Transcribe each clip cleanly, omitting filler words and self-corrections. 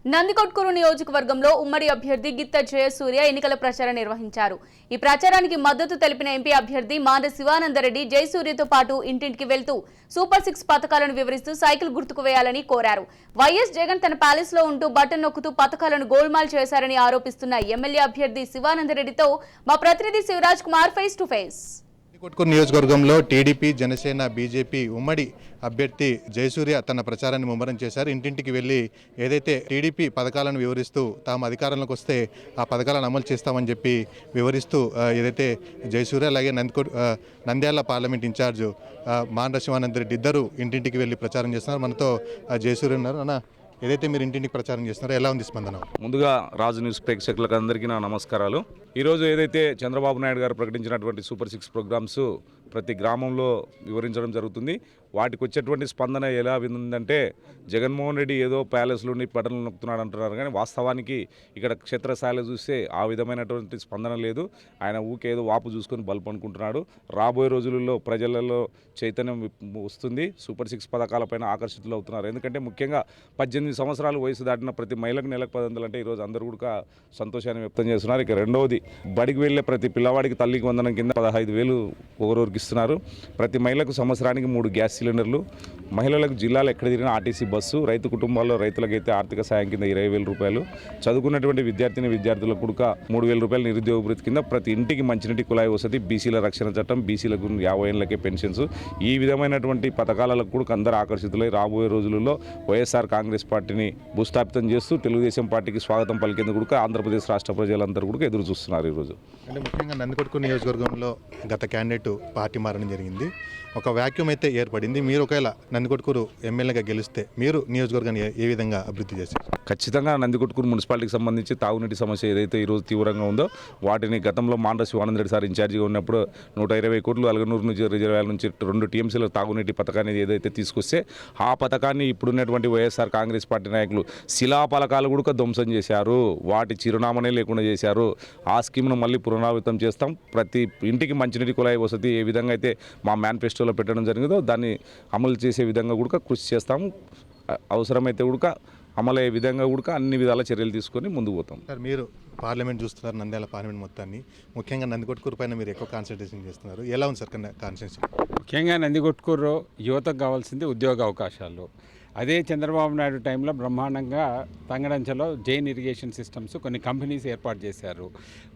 నందికొట్కూరు నియోజకవర్గంలో ఉమ్మడి అభ్యర్థి గిత్త జయసూర్య ఎన్నికల ప్రచారం నిర్వహించారు. ఈ ప్రచారానికి మద్దతు తెలిపిన ఎంపీ అభ్యర్థి మాండ్ర శివానందరెడ్డి జయసూర్యతో పాటు ఇంటింటికి వెళ్తూ సూపర్ 6 పథకాలను వివరిస్తూ సైకిల్ గుర్తుకు వేయాలని కోరారు. వైఎస్ జగన్ తన ప్యాలెస్ లో ఉంటూ బటన్ నొక్కుతూ పథకాలను గోల్మాల్ చేశారని ఆరోపిస్తున్న ఎమ్మెల్యే అభ్యర్థి శివానందరెడ్డితో మా ప్రతినిధి Shivaraj Kumar face to face. Nandikotkur నియోజకవర్గంలో టీడీపీ, జనసేన, బీజేపీ ఉమ్మడి అభ్యర్థి జయసూర్య తన ప్రచారాన్ని ముమ్మరం చేశారు. ఇంటింటికి వెళ్లి ఏదైతే టీడీపీ పథకాలను వివరిస్తూ తాము అధికారంలోకి వస్తే ఆ పథకాలను అమలు చేస్తామని చెప్పి వివరిస్తూ ఏదైతే జయసూర్య అలాగే నంద్యాల పార్లమెంట్ ఇన్ఛార్జ్ మాండ్ర శివానందరెడ్డి ఇద్దరు ఇంటింటికి వెళ్లి ప్రచారం చేస్తున్నారు. మనతో జయసూర్య ఉన్నారు. అన్న, ఏదైతే మీరు ఇంటింటికి ప్రచారం చేస్తున్నారో ఎలా ఉంది స్పందన? ముందుగా రాజు న్యూస్ ప్రేక్షకులకు అందరికీ నా నమస్కారాలు. ఈరోజు ఏదైతే చంద్రబాబు నాయుడు గారు ప్రకటించినటువంటి సూపర్ 6 ప్రోగ్రామ్స్ ప్రతి గ్రామంలో వివరించడం జరుగుతుంది. వాటికి వచ్చేటువంటి స్పందన ఎలా ఉందంటే, జగన్మోహన్ రెడ్డి ఏదో ప్యాలెస్లోని పట్టణంలో నొక్కుతున్నాడు అంటున్నారు, కానీ వాస్తవానికి ఇక్కడ క్షేత్రస్థాయిలో చూస్తే ఆ విధమైనటువంటి స్పందన లేదు. ఆయన ఊకేదో వాపు చూసుకొని బల్బు అనుకుంటున్నాడు. రాబోయే రోజులలో ప్రజలలో చైతన్యం వస్తుంది. సూపర్ 6 పథకాలపైన ఆకర్షితులు అవుతున్నారు. ఎందుకంటే ముఖ్యంగా 18 సంవత్సరాలు వయసు దాటిన ప్రతి మహిళకు నెలకు 1000 అంటే ఈరోజు అందరూ కూడా సంతోషాన్ని వ్యక్తం చేస్తున్నారు. ఇక రెండవది, బడికి వెళ్ళే ప్రతి పిల్లవాడికి తల్లికి వందనం కింద 15,000 ఒకరోరికి ఇస్తున్నారు. ప్రతి మహిళకు సంవత్సరానికి 3 గ్యాస్ సిలిండర్లు, మహిళలకు జిల్లాలో ఎక్కడ తిరిగినా ఆర్టీసీ బస్సు, రైతు కుటుంబాల్లో రైతులకైతే ఆర్థిక సాయం కింద 20,000 రూపాయలు, చదువుకున్నటువంటి విద్యార్థులకు కూడా 3,000 రూపాయలు నిరుద్యోగ భృతి కింద, ప్రతి ఇంటికి మంచినీటి కుళాయి వసతి, బీసీల రక్షణ చట్టం, బీసీలకు 50 ఏళ్లకే పెన్షన్స్, ఈ విధమైనటువంటి పథకాలకు కూడా అందరూ ఆకర్షితులై రాబోయే రోజులలో వైఎస్ఆర్ కాంగ్రెస్ పార్టీని భూస్థాపితం చేస్తూ తెలుగుదేశం పార్టీకి స్వాగతం పలికేందుకు కూడా ఆంధ్రప్రదేశ్ రాష్ట్ర ప్రజలందరూ కూడా ఎదురు చూస్తున్నారు. ఈరోజు అంటే ముఖ్యంగా నందికొట్కూరు నియోజకవర్గంలో గత క్యాండిడేట్ పార్టీ మారడం జరిగింది. ఒక వాక్యూమ్ అయితే ఏర్పడింది. మీరు ఒకవేళ నందికొట్కూరు ఎమ్మెల్యేగా గెలిస్తే మీరు నియోజకవర్గాన్ని ఏ విధంగా అభివృద్ధి చేస్తారు? ఖచ్చితంగా నందికొట్కూరు మున్సిపాలిటీకి సంబంధించి తాగునీటి సమస్య ఏదైతే ఈరోజు తీవ్రంగా ఉందో వాటిని గతంలో మాండ్ర శివానందరెడ్డి సార్ ఇన్ఛార్జిగా ఉన్నప్పుడు 120 కోట్లు అలగనూరు నుంచి రిజర్వాయర్ నుంచి 2 టీఎంసీల తాగునీటి పథకాన్ని ఏదైతే తీసుకొస్తే ఆ పథకాన్ని ఇప్పుడున్నటువంటి వైఎస్ఆర్ కాంగ్రెస్ పార్టీ నాయకులు శిలాఫలకాలు కూడా ధ్వంసం చేశారు. వాటి చిరునామానే లేకుండా చేశారు. ఆ స్కీమ్ను మళ్ళీ పునరావృతం చేస్తాం. ప్రతి ఇంటికి మంచినీటి కుళాయి వసతి ఏ విధంగా అయితే మా మేనిఫెస్టోలో పెట్టడం జరిగిందో దాన్ని అమలు చేసే విధంగా కూడా కృషి చేస్తాము. అవసరమైతే కూడా అమలయ్యే విధంగా కూడా అన్ని విధాల చర్యలు తీసుకొని ముందుకు పోతాం. సార్, మీరు పార్లమెంట్ చూస్తున్నారు, నంద్యాల పార్లమెంట్ మొత్తాన్ని, ముఖ్యంగా నందికొట్కూరు పైన మీరు ఎక్కువ కాన్సన్ట్రేషన్ చేస్తున్నారు. ఎలా ఉంది సార్ కాన్సన్ట్రేషన్? ముఖ్యంగా నందికొట్కూరు యువతకు కావాల్సింది ఉద్యోగ అవకాశాలు. అదే చంద్రబాబు నాయుడు టైంలో బ్రహ్మాండంగా తంగడంచలో జైన్ ఇరిగేషన్ సిస్టమ్స్ కొన్ని కంపెనీస్ ఏర్పాటు చేశారు.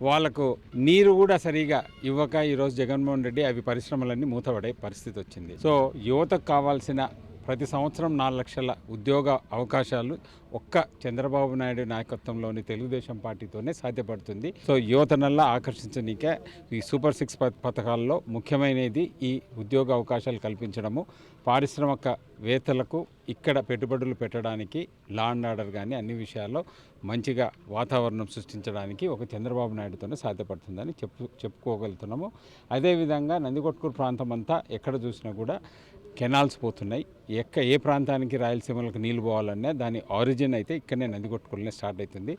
వాళ్ళకు నీరు కూడా సరిగా ఇవ్వక ఈరోజు జగన్మోహన్ రెడ్డి అవి పరిశ్రమలన్నీ మూతపడే పరిస్థితి వచ్చింది. సో యువతకు కావాల్సిన ప్రతి సంవత్సరం 4 లక్షల ఉద్యోగ అవకాశాలు ఒక్క చంద్రబాబు నాయుడు నాయకత్వంలోని తెలుగుదేశం పార్టీతోనే సాధ్యపడుతుంది. సో యువతనల్లా ఆకర్షించనీకే ఈ సూపర్ 6 పథకాల్లో ముఖ్యమైనది ఈ ఉద్యోగ అవకాశాలు కల్పించడము, పారిశ్రామికవేత్తలకు ఇక్కడ పెట్టుబడులు పెట్టడానికి, లా అండ్ ఆర్డర్ కానీ అన్ని విషయాల్లో మంచిగా వాతావరణం సృష్టించడానికి ఒక చంద్రబాబు నాయుడుతోనే సాధ్యపడుతుందని చెప్పుకోగలుగుతున్నాము. అదేవిధంగా నందికొట్కూరు ప్రాంతం అంతా ఎక్కడ చూసినా కూడా కెనాల్స్ పోతున్నాయి. ఏ ప్రాంతానికి రాయలసీమలకు నీళ్ళు పోవాలన్నా దాని ఆరిజిన్ అయితే ఇక్కడనే నందికొట్కూరులోనే స్టార్ట్ అవుతుంది.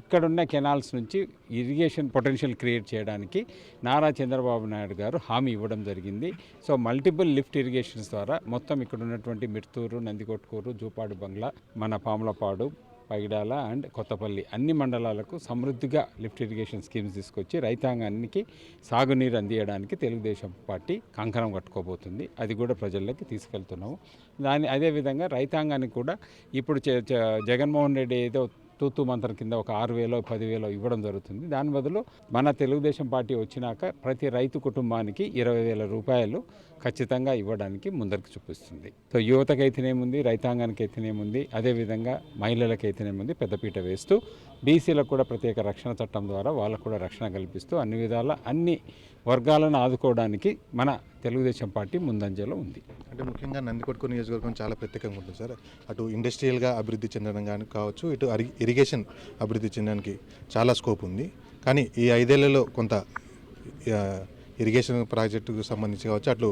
ఇక్కడున్న కెనాల్స్ నుంచి ఇరిగేషన్ పొటెన్షియల్ క్రియేట్ చేయడానికి నారా చంద్రబాబు నాయుడు గారు హామీ ఇవ్వడం జరిగింది. సో మల్టిపుల్ లిఫ్ట్ ఇరిగేషన్స్ ద్వారా మొత్తం ఇక్కడ ఉన్నటువంటి మిర్తూరు, నందికొట్కూరు, జూపాడు బంగ్లా, మన పాములపాడు, పైడాల అండ్ కొత్తపల్లి అన్ని మండలాలకు సమృద్ధిగా లిఫ్ట్ ఇరిగేషన్ స్కీమ్స్ తీసుకొచ్చి రైతాంగానికి సాగునీరు అందించడానికి తెలుగుదేశం పార్టీ కంకణం కట్టుకోబోతుంది. అది కూడా ప్రజల్లోకి తీసుకెళ్తున్నాము. అదేవిధంగా రైతాంగానికి కూడా ఇప్పుడు జగన్మోహన్ రెడ్డి ఏదో తూతూ మంత్రం కింద ఒక 6,000 10,000 ఇవ్వడం జరుగుతుంది. దాని బదులు మన తెలుగుదేశం పార్టీ వచ్చినాక ప్రతి రైతు కుటుంబానికి 20,000 రూపాయలు ఖచ్చితంగా ఇవ్వడానికి ముందరికి చూపిస్తుంది. సో యువతకైతేనేముంది, రైతాంగానికి అయితేనేముంది, అదేవిధంగా మహిళలకైతేనేముంది పెద్దపీట వేస్తూ బీసీలకు కూడా ప్రత్యేక రక్షణ చట్టం ద్వారా వాళ్ళకు కూడా రక్షణ కల్పిస్తూ అన్ని విధాల అన్ని వర్గాలను ఆదుకోవడానికి మన తెలుగుదేశం పార్టీ ముందంజలో ఉంది. అంటే ముఖ్యంగా నందికొట్కూరు నియోజకవర్గం చాలా ప్రత్యేకంగా ఉంటుంది సార్. అటు ఇండస్ట్రియల్గా అభివృద్ధి చెందడం కానీ కావచ్చు, ఇటు ఇరిగేషన్ అభివృద్ధి చెందడానికి చాలా స్కోప్ ఉంది. కానీ ఈ 5 ఏళ్లలో కొంత ఇరిగేషన్ ప్రాజెక్టుకు సంబంధించి కావచ్చు, అట్లు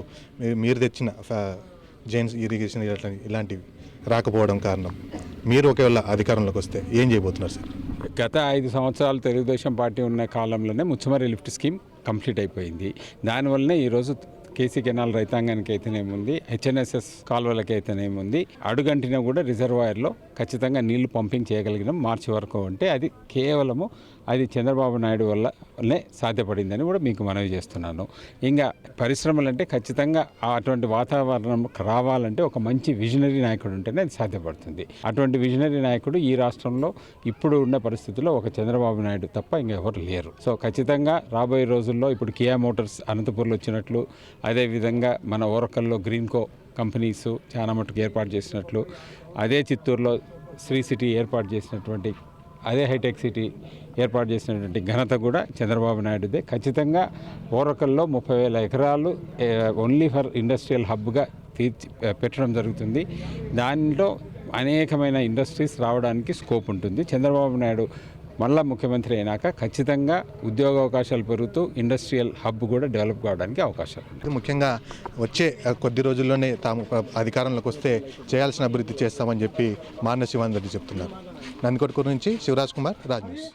మీరు తెచ్చిన జైన్స్ ఇరిగేషన్ ఇలాంటివి రాకపోవడం కారణం, మీరు ఒకవేళ అధికారంలోకి వస్తే ఏం చేయబోతున్నారు సార్? గత 5 సంవత్సరాలు తెలుగుదేశం పార్టీ ఉన్న కాలంలోనే ముచ్చమరి లిఫ్ట్ స్కీమ్ కంప్లీట్ అయిపోయింది. దానివల్లనే ఈరోజు కేసీ కెనాల్ రైతాంగానికి అయితేనేముంది, హెచ్ఎన్ఎస్ఎస్ కాలువలకి అయితేనేముంది, అడుగంటినా కూడా రిజర్వాయర్లో ఖచ్చితంగా నీళ్లు పంపింగ్ చేయగలిగినాం మార్చి వరకు. అంటే అది కేవలము అది చంద్రబాబు నాయుడు వల్లనే సాధ్యపడిందని కూడా మీకు మనవి చేస్తున్నాను. ఇంకా పరిశ్రమలు అంటే ఖచ్చితంగా అటువంటి వాతావరణం రావాలంటే ఒక మంచి విజనరీ నాయకుడు ఉంటేనే అది సాధ్యపడుతుంది. అటువంటి విజనరీ నాయకుడు ఈ రాష్ట్రంలో ఇప్పుడు ఉన్న పరిస్థితుల్లో ఒక చంద్రబాబు నాయుడు తప్ప ఇంకెవరు లేరు. సో ఖచ్చితంగా రాబోయే రోజుల్లో ఇప్పుడు కియా మోటార్స్ అనంతపూర్లో వచ్చినట్లు, అదేవిధంగా మన ఓరకల్లో గ్రీన్కో కంపెనీస్ చాలా మటుకు ఏర్పాటు చేసినట్లు, అదే చిత్తూరులో శ్రీ సిటీ ఏర్పాటు చేసినటువంటి, అదే హైటెక్ సిటీ ఏర్పాటు చేసినటువంటి ఘనత కూడా చంద్రబాబు నాయుడుదే. ఖచ్చితంగా ఓరకల్లో 30,000 ఎకరాలు ఓన్లీ ఫర్ ఇండస్ట్రియల్ హబ్గా పెట్టడం జరుగుతుంది. దానిలో అనేకమైన ఇండస్ట్రీస్ రావడానికి స్కోప్ ఉంటుంది. చంద్రబాబు నాయుడు మళ్ళా ముఖ్యమంత్రి అయినాక ఖచ్చితంగా ఉద్యోగ అవకాశాలు పెరుగుతూ ఇండస్ట్రియల్ హబ్ కూడా డెవలప్ కావడానికి అవకాశాలు ఉన్నాయి. ముఖ్యంగా వచ్చే కొద్ది రోజుల్లోనే తాము అధికారంలోకి వస్తే చేయాల్సిన అభివృద్ధి చేస్తామని చెప్పి మాన శివానందరెడ్డి చెప్తున్నారు. నందికొట్కూరు నుంచి శివరాజ్ కుమార్, రాజ్ న్యూస్.